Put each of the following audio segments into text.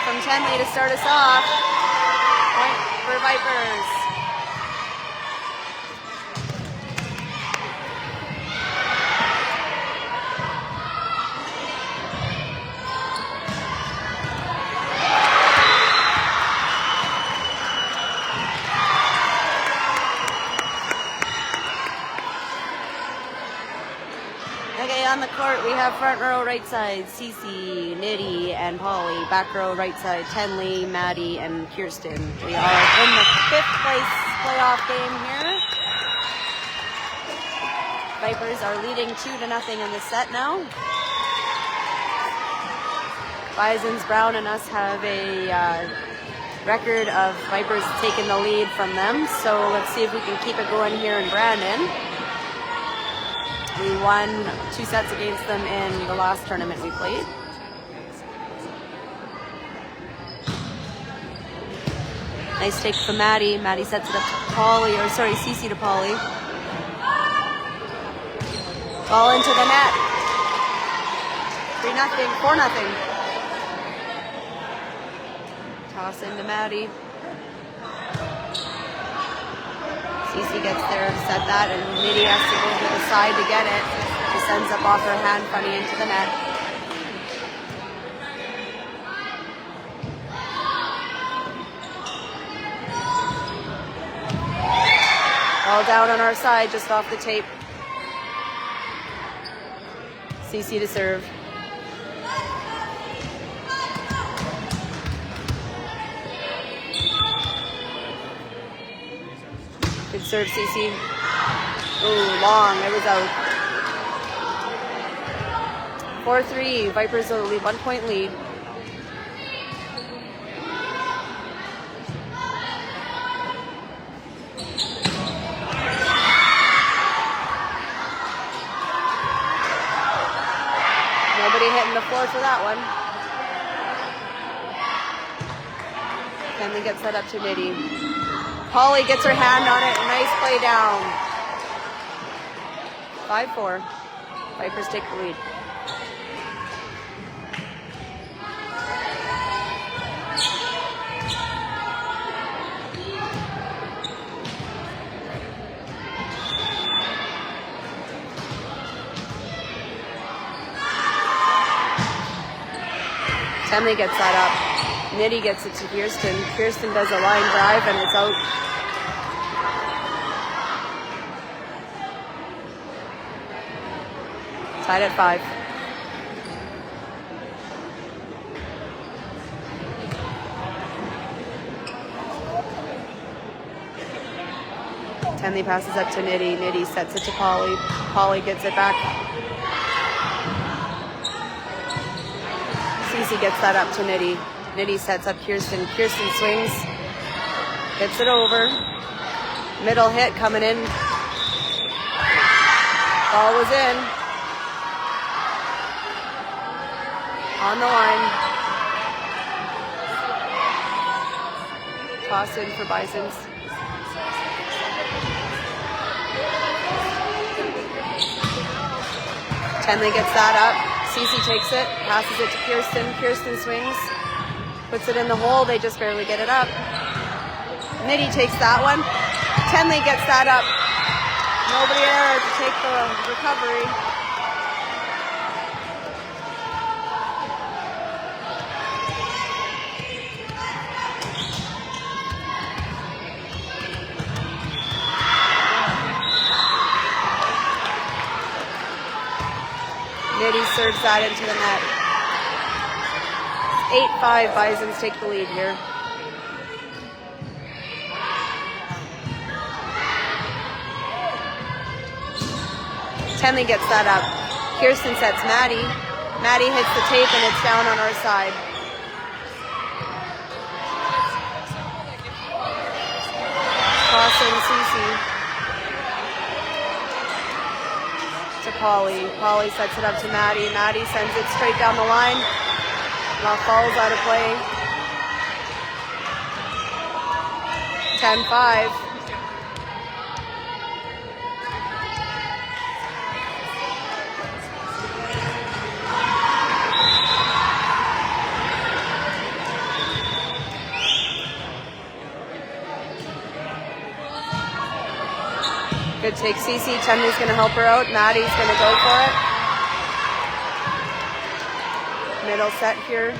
From Tenley to start us off. Point for Vipers. Okay, on the court we have front row right side, Cece, Nitty, and Polly. Back row right side, Tenley, Maddie, and Kirsten. We are in the 5th place playoff game here. Vipers are leading 2-0 in the set now. Bisons, Brown, and us have a record of Vipers taking the lead from them. So let's see if we can keep it going here in Brandon. We won 2 sets against them in the last tournament we played. Nice take from Maddie. Maddie sets it up to Polly, or sorry, Cece to Polly. Ball into the net. 3-0, 4-0. Toss into Maddie. Cece gets there to set that, and Nitty has to go to the side to get it. She sends up off her hand funny into the net. All down on our side, just off the tape. Cece to serve. Good serve, Cece. Ooh, long. It was out. 4-3. Vipers will lead 1 point lead. Nobody hitting the floor for that one. Kenley gets that up to Nitty. Polly gets her hand on it. Nice play down. 5-4. Vipers take the lead. Tenley gets that up. Nitty gets it to Kirsten. Kirsten does a line drive and it's out. Tied at 5. Tenley passes up to Nitty. Nitty sets it to Polly. Polly gets it back. Cece gets that up to Nitty. Nitty sets up Kirsten. Kirsten swings. Gets it over. Middle hit coming in. Ball was in. On the line. Toss in for Bisons. Tenley gets that up. Cece takes it, passes it to Kirsten. Kirsten swings, puts it in the hole. They just barely get it up. Nitty takes that one. Tenley gets that up. Nobody there to take the recovery. Nitty serves that into the net. 8-5, Bisons take the lead here. Tenley gets that up. Kirsten sets Maddie. Maddie hits the tape and it's down on our side. Crossing Cece to Polly. Polly sets it up to Maddie. Maddie sends it straight down the line. Now falls out of play. 10-5. Good take, Cece. Tenley's going to help her out. Maddie's going to go for it. Middle set here.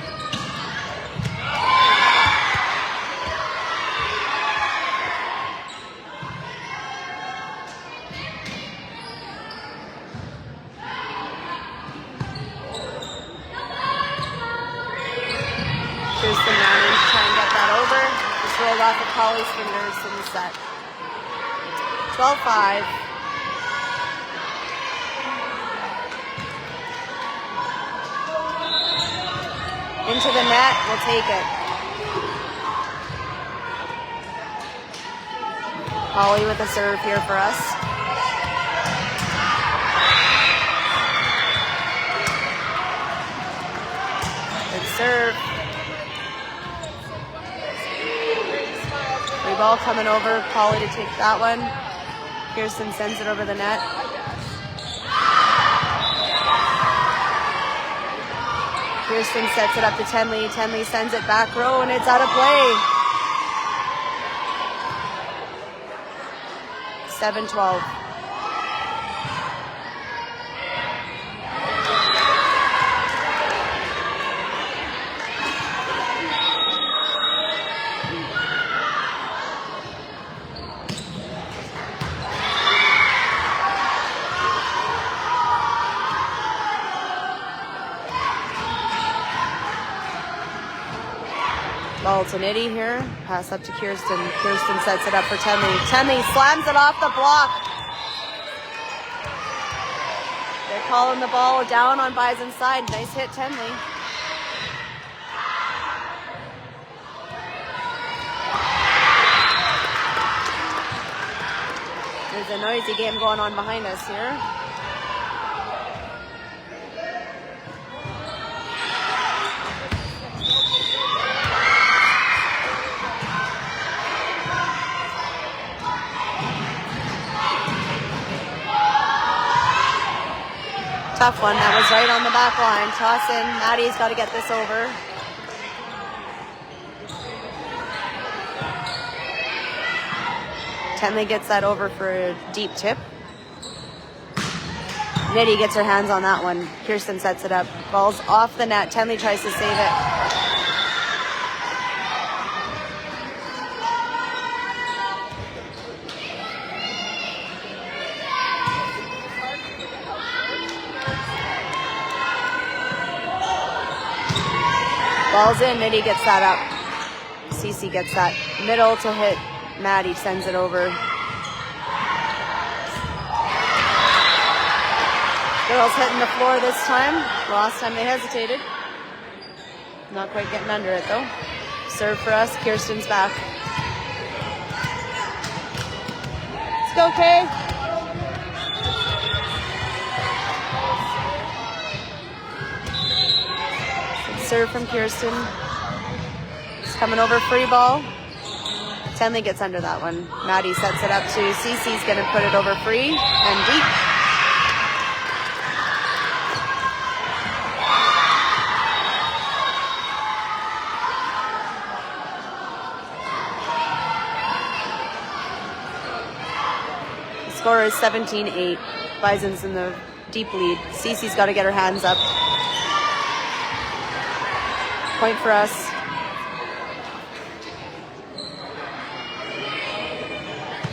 Kirsten managed to try and get that over. Just rolled off of Polly's fingers in the set. 12-5. Into the net, we'll take it. Polly with a serve here for us. Good serve. Free ball coming over. Polly to take that one. Kirsten sends it over the net. Kirsten sets it up to Tenley. Tenley sends it back row and it's out of play. 7-12. Ball to Nitty here. Pass up to Kirsten. Kirsten sets it up for Tenley. Tenley slams it off the block. They're calling the ball down on Bison's side. Nice hit, Tenley. There's a noisy game going on behind us here. Tough one. That was right on the back line. Toss in. Maddie's got to get this over. Tenley gets that over for a deep tip. Nitty gets her hands on that one. Kirsten sets it up. Ball's off the net. Tenley tries to save it. Ball's in, Nitty gets that up. Cece gets that middle to hit. Maddie sends it over. Girls hitting the floor this time. Last time they hesitated. Not quite getting under it though. Serve for us, Kirsten's back. Let's go, Kay. Serve from Kirsten. It's coming over free ball. Tenley gets under that one. Maddie sets it up to Cece's going to put it over free and deep. The score is 17-8. Bison's in the deep lead. Cece's got to get her hands up. Point for us.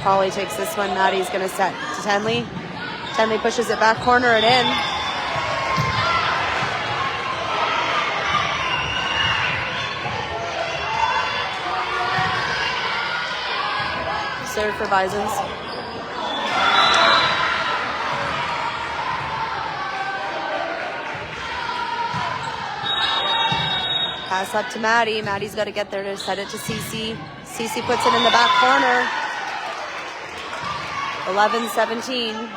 Polly takes this one. Maddie's going to set to Tenley. Tenley pushes it back corner and in. Serve for Bisons. Pass up to Maddie. Maddie's got to get there to set it to Cece. Cece puts it in the back corner. 11-17.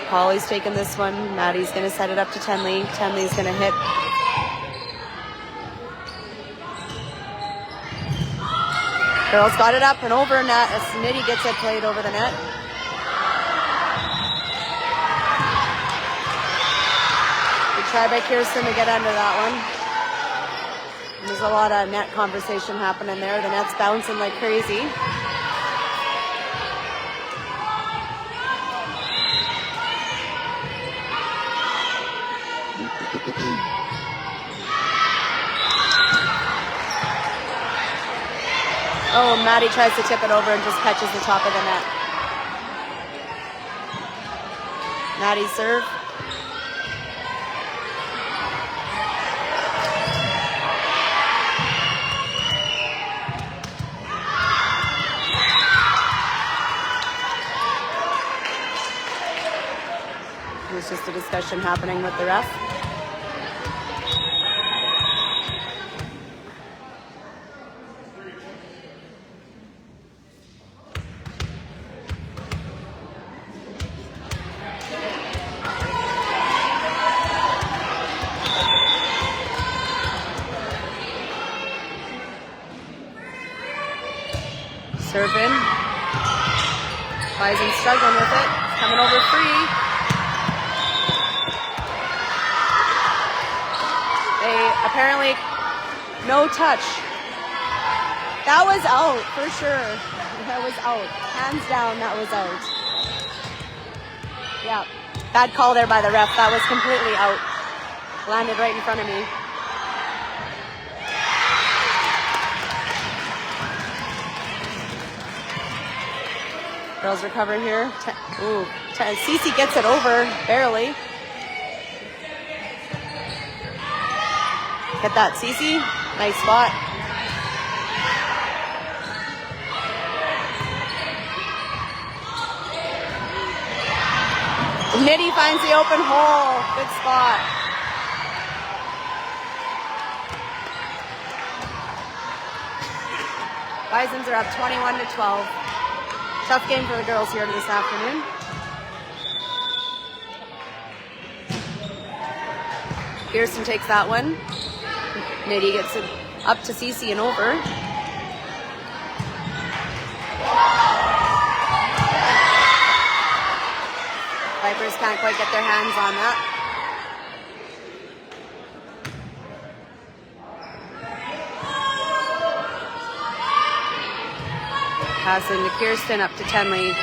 Polly's taking this one. Maddie's going to set it up to Tenley. Tenley's going to hit. Girls got it up and over net as Nitty gets it played over the net. Good try by Kirsten to get under that one. And there's a lot of net conversation happening there. The net's bouncing like crazy. Oh, Maddie tries to tip it over and just catches the top of the net. Maddie's serve. There's just a discussion happening with the ref. Serve in. Bison struggling with it. Coming over free. They apparently no touch. That was out for sure. That was out. Hands down, that was out. Yeah. Bad call there by the ref. That was completely out. Landed right in front of me. Girls recover here. Cece gets it over, barely. Get that, Cece. Nice spot. Nitty finds the open hole. Good spot. Bisons are up 21-12. Tough game for the girls here this afternoon. Kirsten takes that one. Nitty gets it up to Cece and over. Vipers can't quite get their hands on that. Passing to Kirsten up to Tenley.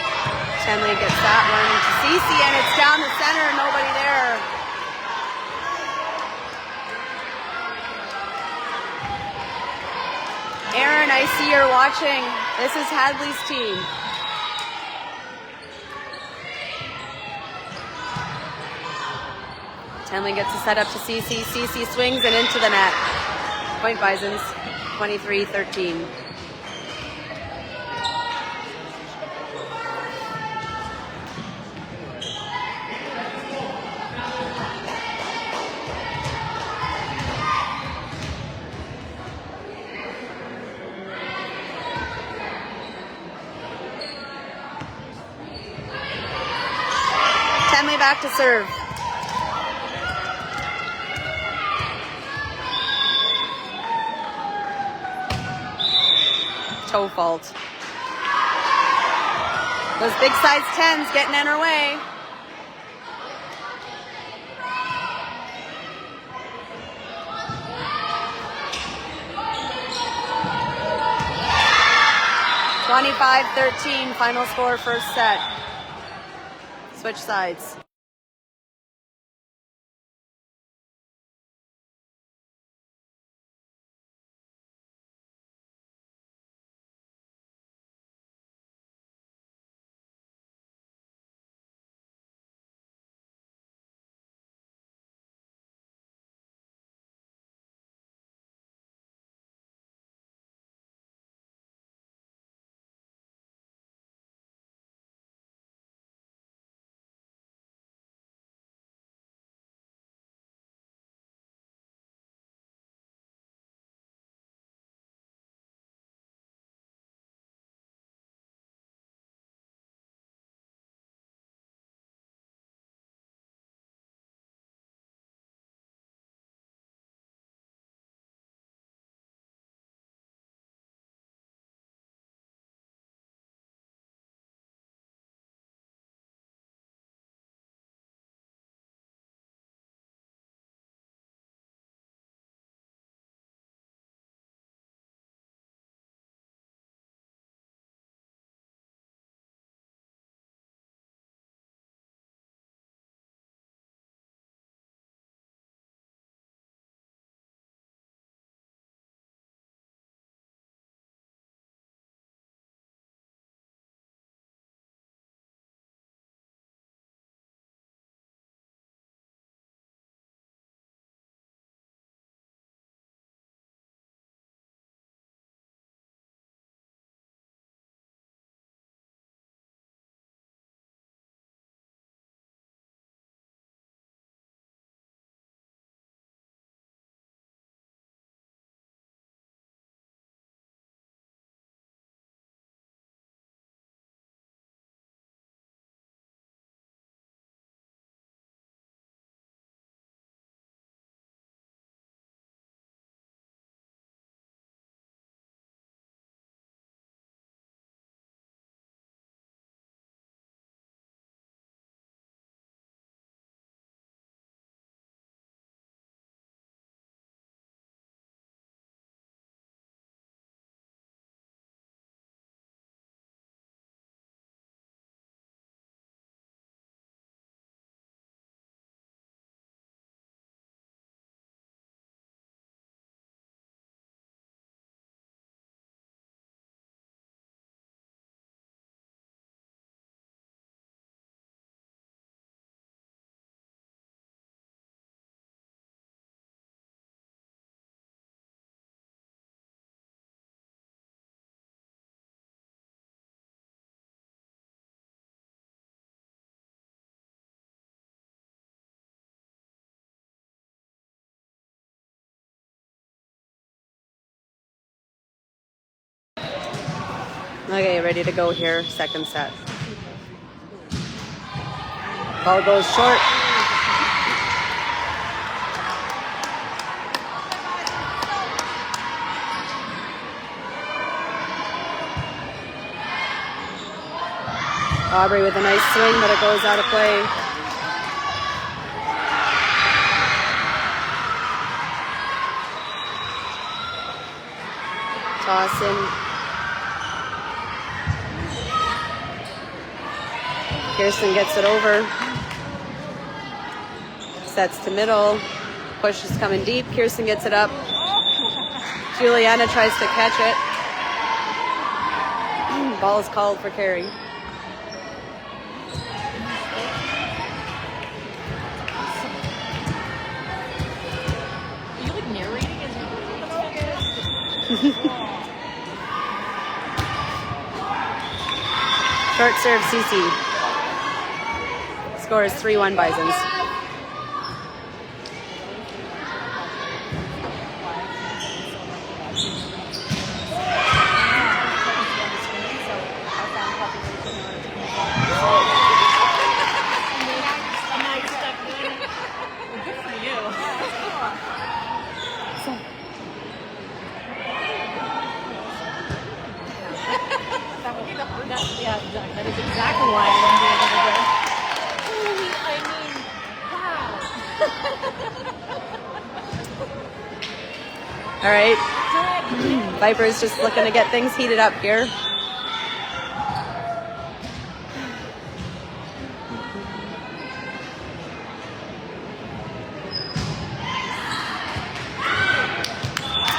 Tenley gets that one to Cece and it's down the center, nobody there. Aaron, I see you're watching. This is Hadley's team. Tenley gets a set up to Cece. Cece swings and into the net. Point Bisons, 23-13. Tenley back to serve. Toe fault. Those big size 10s getting in her way. (25-13) final score, first set. Switch sides. Okay, ready to go here. Second set. Ball goes short. Aubrey with a nice swing, but it goes out of play. Toss in. Kirsten gets it over. Sets to middle. Push is coming deep. Kirsten gets it up. Juliana tries to catch it. Ball is called for carry. Short serve, CC. Score is 3-1 Bisons. Yeah, that is exactly why I wouldn't be able to do it. Holy, I mean, wow. All right. Vipers just looking to get things heated up here.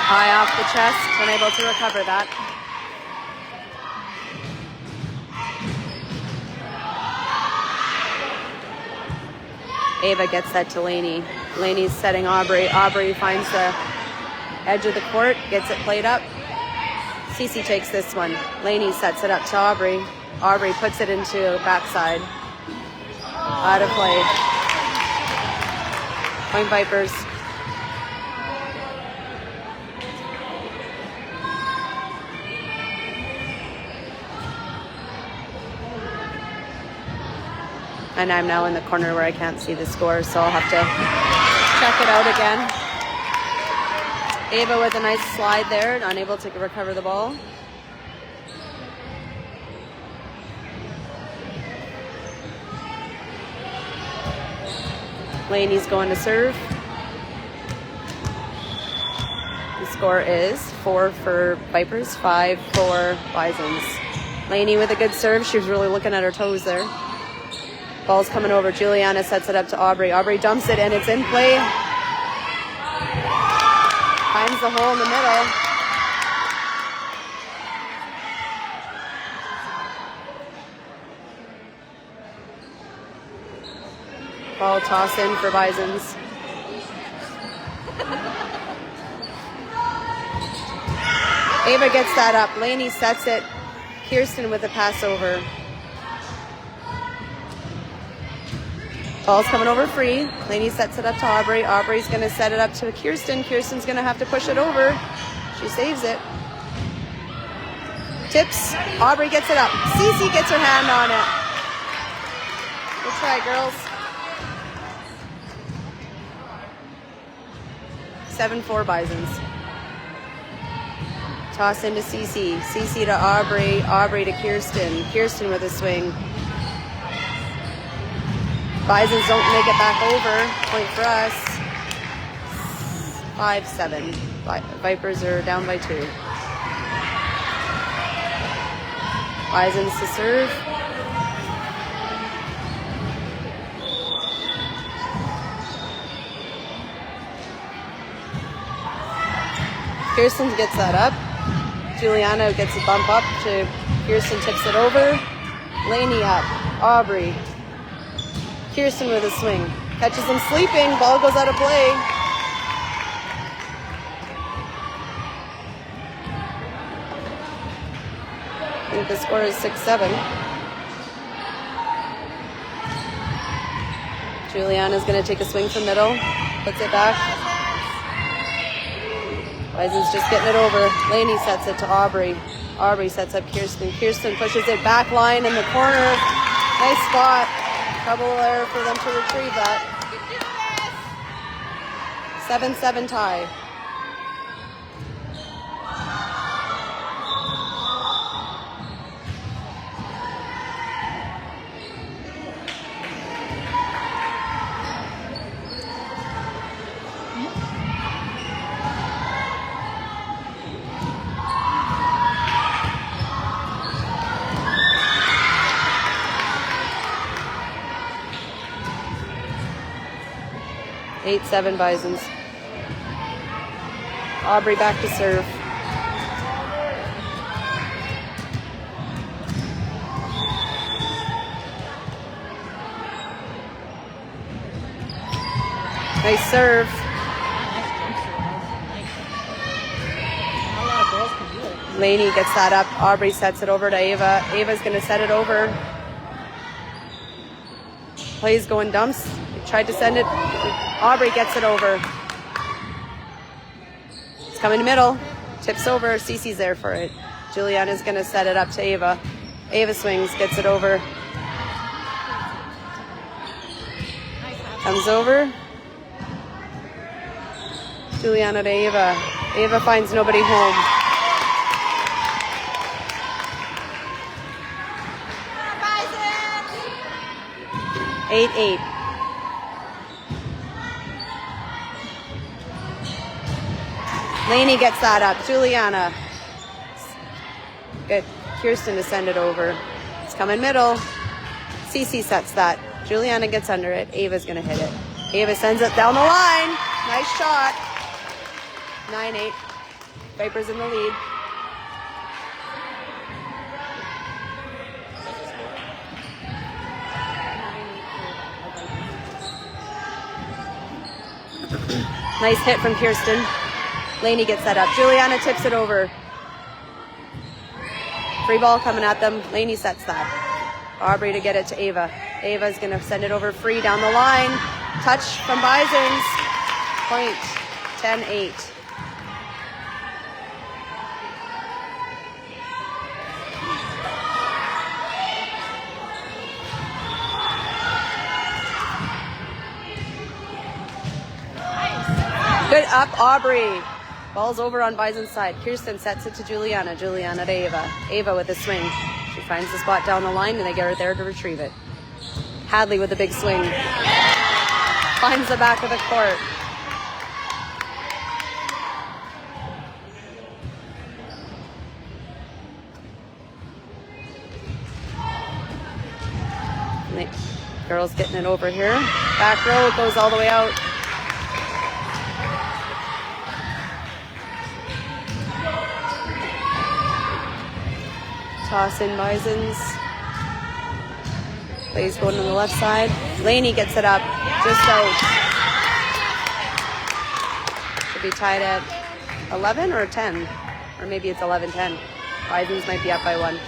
High off the chest, unable to recover that. Ava gets that to Laney. Laney's setting Aubrey. Aubrey finds the edge of the court, gets it played up. Cece takes this one. Laney sets it up to Aubrey. Aubrey puts it into backside. Out of play. Point Vipers. And I'm now in the corner where I can't see the score, so I'll have to check it out again. Ava with a nice slide there, unable to recover the ball. Laney's going to serve. The score is 4 for Vipers, 5 for Bisons. Laney with a good serve. She was really looking at her toes there. Ball's coming over. Juliana sets it up to Aubrey. Aubrey dumps it, and it's in play. Finds the hole in the middle. Ball toss in for Bisons. Ava gets that up. Laney sets it. Kirsten with a pass over. Ball's coming over free. Laney sets it up to Aubrey. Aubrey's going to set it up to Kirsten. Kirsten's going to have to push it over. She saves it. Tips. Aubrey gets it up. Cece gets her hand on it. Good try, girls. 7-4 Bisons. Toss into Cece. Cece to Aubrey. Aubrey to Kirsten. Kirsten with a swing. Bisons don't make it back over. Point for us. 5-7. Vipers are down by 2. Bisons to serve. Kirsten gets that up. Juliana gets a bump up to Kirsten, tips it over. Laney up. Aubrey. Kirsten with a swing. Catches him sleeping. Ball goes out of play. I think the score is 6-7. Juliana's going to take a swing from middle. Puts it back. Bison's just getting it over. Laney sets it to Aubrey. Aubrey sets up Kirsten. Kirsten pushes it back line in the corner. Nice spot. Trouble there for them to retrieve that. 7-7 tie. Eight, 7 Bisons. Aubrey back to serve. Nice serve. Laney gets that up. Aubrey sets it over to Ava. Ava's going to set it over. Play's going dumps. Tried to send it. Aubrey gets it over. It's coming to middle. Tips over. Cece's there for it. Juliana's going to set it up to Ava. Ava swings, gets it over. Comes over. Juliana to Ava. Ava finds nobody home. Eight. Laney gets that up. Juliana. Good. Kirsten to send it over. It's coming middle. Cece sets that. Juliana gets under it. Ava's going to hit it. Ava sends it down the line. Nice shot. 9-8. Vipers in the lead. Nice hit from Kirsten. Laney gets that up. Juliana tips it over. Free ball coming at them. Laney sets that. Aubrey to get it to Ava. Ava's going to send it over free down the line. Touch from Bisons. Point. 10-8. Good up, Aubrey. Ball's over on Bison's side. Kirsten sets it to Juliana. Juliana to Ava. Ava with a swing. She finds the spot down the line and they get her there to retrieve it. Hadley with a big swing. Finds the back of the court. Girls getting it over here. Back row, it goes all the way out. Toss in Bisons. Plays going on the left side. Laney gets it up. Just out. Should be tied at 11 or 10. Or maybe it's 11-10. Bisons might be up by 1.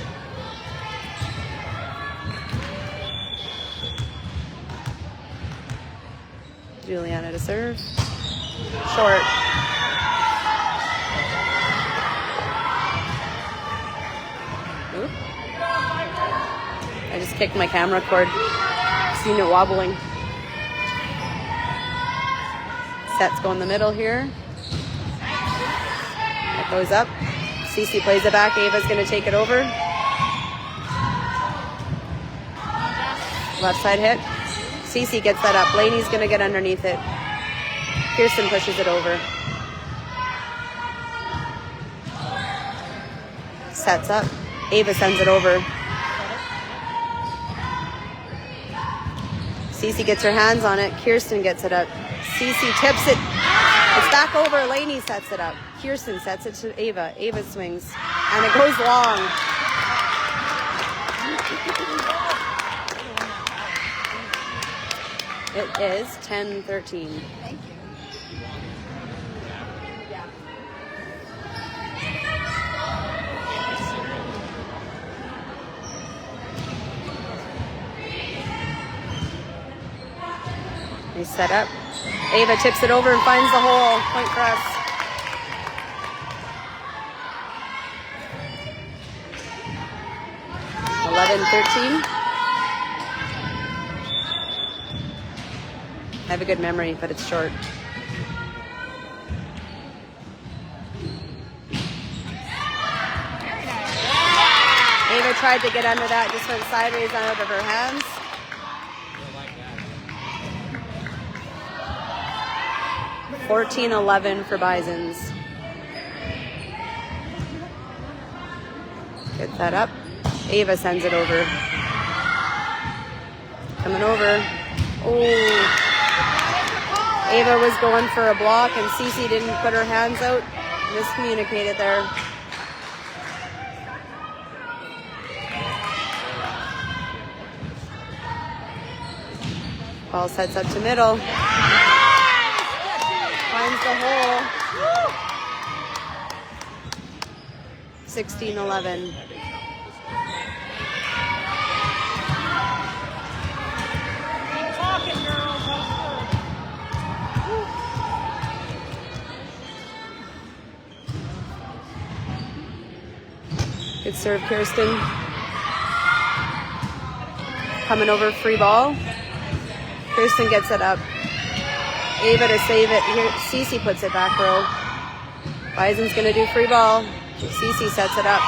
Juliana to serve. Short. Oop. I just kicked my camera cord. Seen it wobbling. Sets go in the middle here. It goes up. Cece plays it back. Ava's going to take it over. Left side hit. Cece gets that up. Laney's going to get underneath it. Kirsten pushes it over. Sets up. Ava sends it over. Cece gets her hands on it. Kirsten gets it up. Cece tips it. It's back over. Laney sets it up. Kirsten sets it to Ava. Ava swings. And it goes long. It is 10-13. Thank you. They set up. Ava tips it over and finds the hole. Point for us. 11-13. I have a good memory, but it's short. Ava tried to get under that, just went sideways and out of her hands. – 14-11 for Bisons. Gets that up. Ava sends it over. Coming over. Oh. Ava was going for a block and Cece didn't put her hands out. Miscommunicated there. Ball sets up to middle. Finds the hole. 16-11. Good serve, Kirsten. Coming over, free ball. Kirsten gets it up. Ava to save it. Here, Cece puts it back row. Bison's gonna do free ball. Cece sets it up.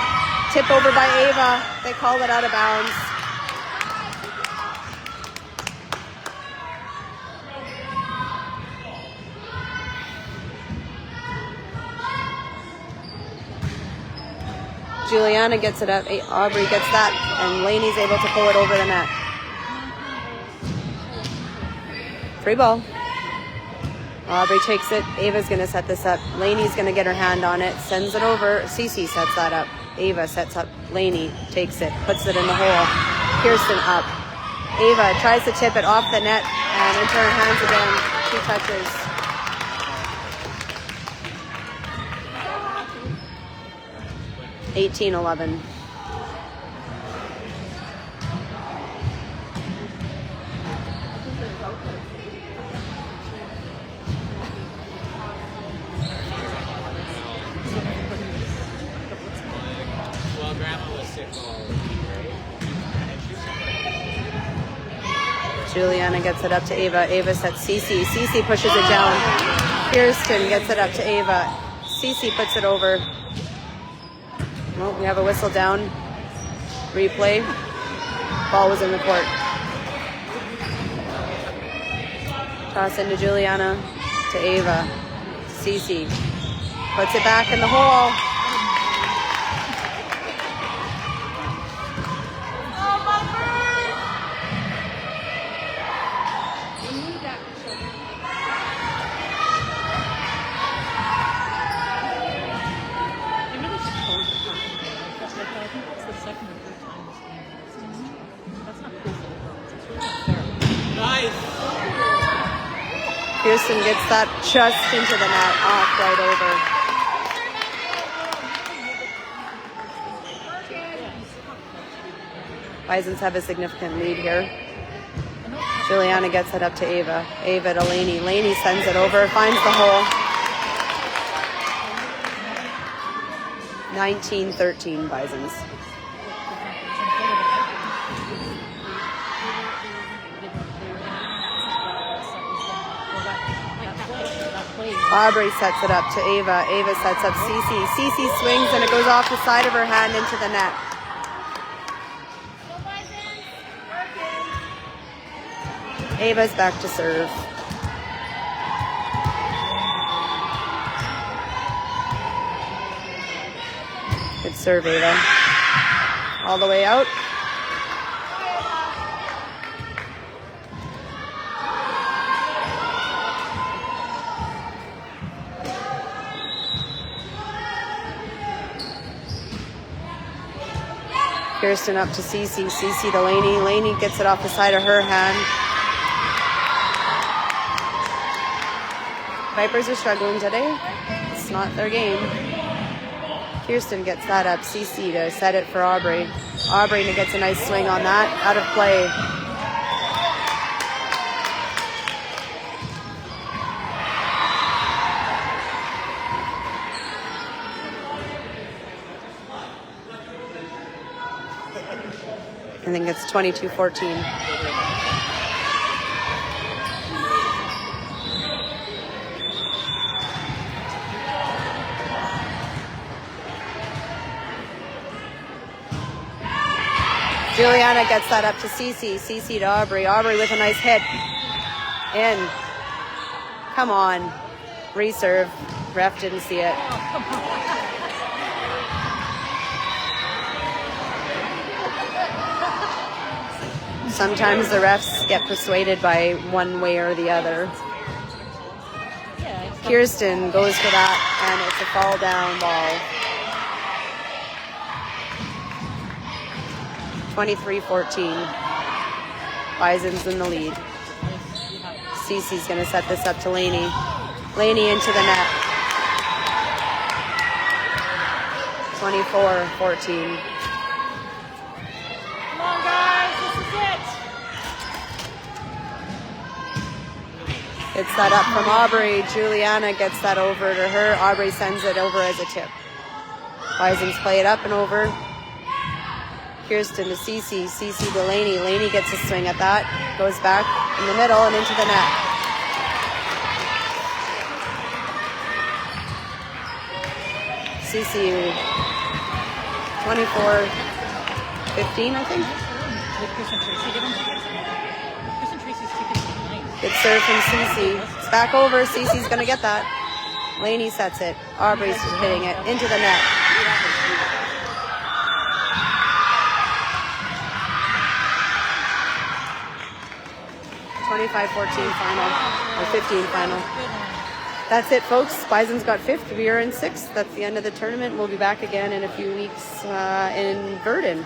Tip over by Ava. They call it out of bounds. Juliana gets it up. Aubrey gets that, and Laney's able to pull it over the net. Free ball. Aubrey takes it. Ava's going to set this up. Laney's going to get her hand on it. Sends it over. Cece sets that up. Ava sets up. Laney takes it. Puts it in the hole. Kirsten up. Ava tries to tip it off the net and into her hands again. 2 touches. $18-11. Juliana gets it up to Ava. Ava sets Cece. Cece pushes it down. Kirsten gets it up to Ava. Cece puts it over. Well, we have a whistle down. Replay. Ball was in the court. Toss into Juliana. To Ava. Cece. Puts it back in the hole. Kirsten gets that just into the net, off right over. Bisons have a significant lead here. Juliana gets it up to Ava. Ava to Laney. Laney sends it over, finds the hole. 19-13 Bisons. Aubrey sets it up to Ava. Ava sets up Cece. Cece swings and it goes off the side of her hand into the net. Ava's back to serve. Good serve, Ava. All the way out. Kirsten up to Cece. Cece to Laney. Laney gets it off the side of her hand. Vipers are struggling today. It's not their game. Kirsten gets that up. Cece to set it for Aubrey. Aubrey gets a nice swing on that. Out of play. I think it's 22-14. Juliana gets that up to Cece. Cece to Aubrey. Aubrey with a nice hit. In. Come on. Reserve. Ref didn't see it. Sometimes the refs get persuaded by one way or the other. Kirsten goes for that, and it's a fall down ball. 23-14. Bisons in the lead. Cece's going to set this up to Laney. Laney into the net. 24-14. Come on, guys. This is it. It's set up from Aubrey. Juliana gets that over to her. Aubrey sends it over as a tip. Bisons play it up and over. Kirsten to Cece. Cece to Laney. Laney gets a swing at that. Goes back in the middle and into the net. Cece 24-15, I think. Good serve from Cece. It's back over. Cece's going to get that. Laney sets it. Aubrey's hitting it into the net. (25-14) final, or 15 final. That's it, folks. Bison's got 5th. We are in 6th. That's the end of the tournament. We'll be back again in a few weeks in Verdun.